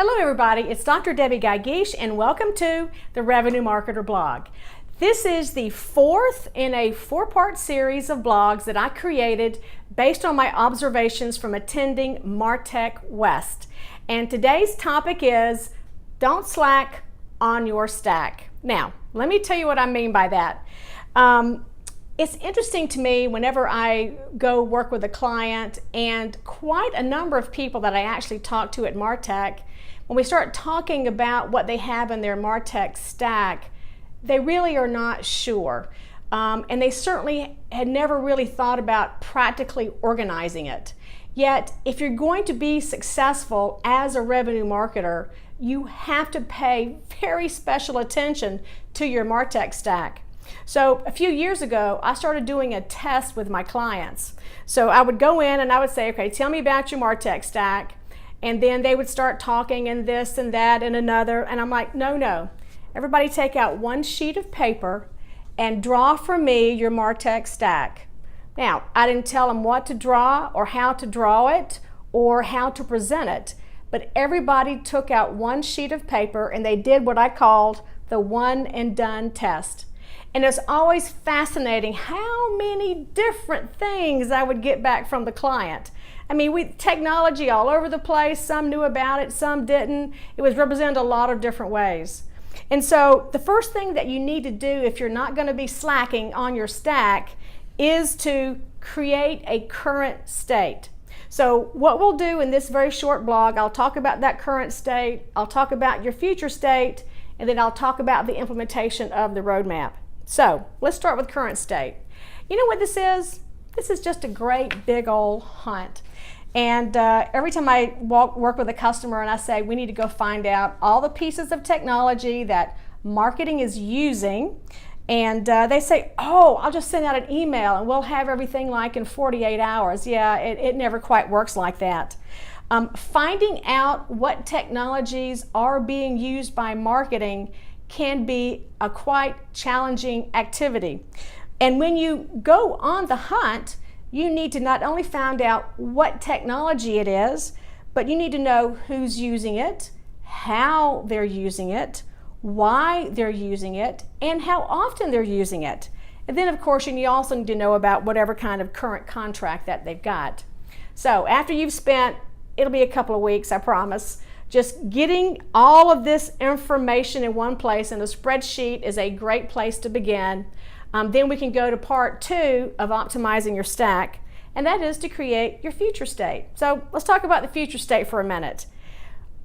Hello everybody, it's Dr. Debbie Guy-Geesh and welcome to the Revenue Marketer blog. This is the fourth in a four-part series of blogs that I created based on my observations from attending MarTech West. And today's topic is don't slack on your stack. Now, let me tell you what I mean by that. It's interesting to me whenever I go work with a client, and quite a number of people that I actually talk to at MarTech, when we start talking about what they have in their MarTech stack, they really are not sure. And they certainly had never really thought about practically organizing it. Yet, if you're going to be successful as a revenue marketer, you have to pay very special attention to your MarTech stack. So a few years ago, I started doing a test with my clients. So I would go in and I would say, okay, tell me about your MarTech stack. And then they would start talking and this and that and another. And I'm like, no. Everybody take out one sheet of paper and draw for me your MarTech stack. Now, I didn't tell them what to draw or how to draw it or how to present it. But everybody took out one sheet of paper and they did what I called the one and done test. And it's always fascinating how many different things I would get back from the client. I mean, technology all over the place. Some knew about it, some didn't. It was represented a lot of different ways. And so the first thing that you need to do if you're not going to be slacking on your stack is to create a current state. So what we'll do in this very short blog, I'll talk about that current state, I'll talk about your future state, and then I'll talk about the implementation of the roadmap. So let's start with current state. You know what this is? This is just a great big old hunt. And every time I work with a customer and I say we need to go find out all the pieces of technology that marketing is using, and they say, oh, I'll just send out an email and we'll have everything like in 48 hours. Yeah, it never quite works like that. Finding out what technologies are being used by marketing can be a quite challenging activity. And when you go on the hunt, you need to not only find out what technology it is, but you need to know who's using it, how they're using it, why they're using it, and how often they're using it. And then of course you also need to know about whatever kind of current contract that they've got. So after you've spent, it'll be a couple of weeks, I promise, just getting all of this information in one place, and a spreadsheet is a great place to begin. Then we can go to part two of optimizing your stack, and that is to create your future state. So let's talk about the future state for a minute.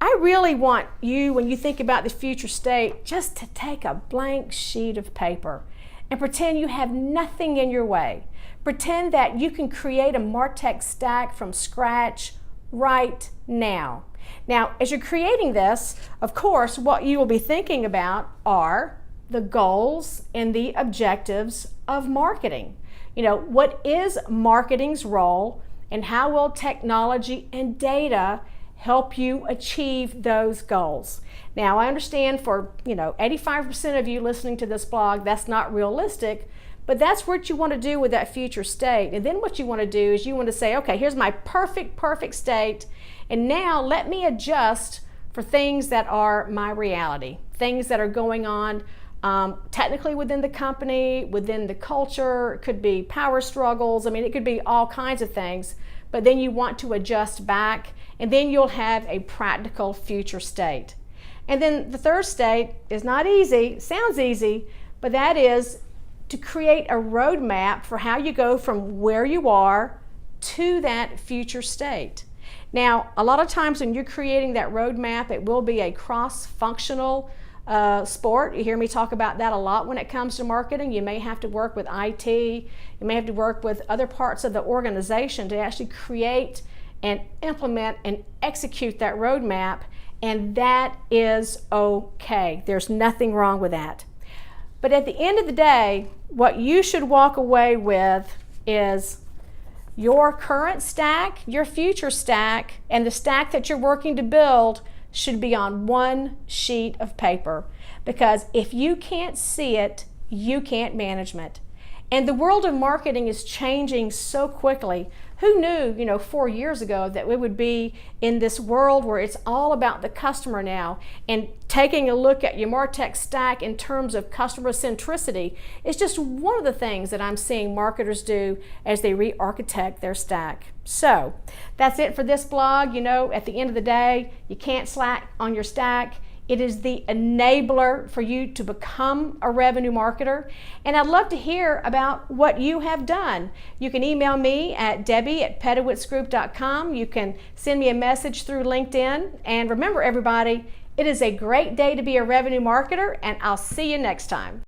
I really want you, when you think about the future state, just to take a blank sheet of paper and pretend you have nothing in your way. Pretend that you can create a MarTech stack from scratch right now. Now, as you're creating this, of course, what you will be thinking about are the goals and the objectives of marketing. You know, what is marketing's role, and how will technology and data help you achieve those goals? Now, I understand for 85% of you listening to this blog, that's not realistic, but that's what you want to do with that future state. And then what you want to do is you want to say, okay, here's my perfect state, and now let me adjust for things that are my reality, things that are going on technically within the company, within the culture. It could be power struggles. I mean, it could be all kinds of things, but then you want to adjust back, and then you'll have a practical future state. And then the third state is not easy, sounds easy, but that is to create a roadmap for how you go from where you are to that future state. Now, a lot of times when you're creating that roadmap, it will be a cross-functional sport. You hear me talk about that a lot when it comes to marketing. You may have to work with IT, you may have to work with other parts of the organization to actually create and implement and execute that roadmap, and that is okay. There's nothing wrong with that. But at the end of the day, what you should walk away with is your current stack, your future stack, and the stack that you're working to build should be on one sheet of paper. Because if you can't see it, you can't manage it. And the world of marketing is changing so quickly. Who knew, 4 years ago that we would be in this world where it's all about the customer now, and taking a look at your MarTech stack in terms of customer centricity is just one of the things that I'm seeing marketers do as they re-architect their stack. So that's it for this blog. At the end of the day, you can't slack on your stack. It is the enabler for you to become a revenue marketer. And I'd love to hear about what you have done. You can email me at debbie@pedowitzgroup.com. You can send me a message through LinkedIn. And remember, everybody, it is a great day to be a revenue marketer, and I'll see you next time.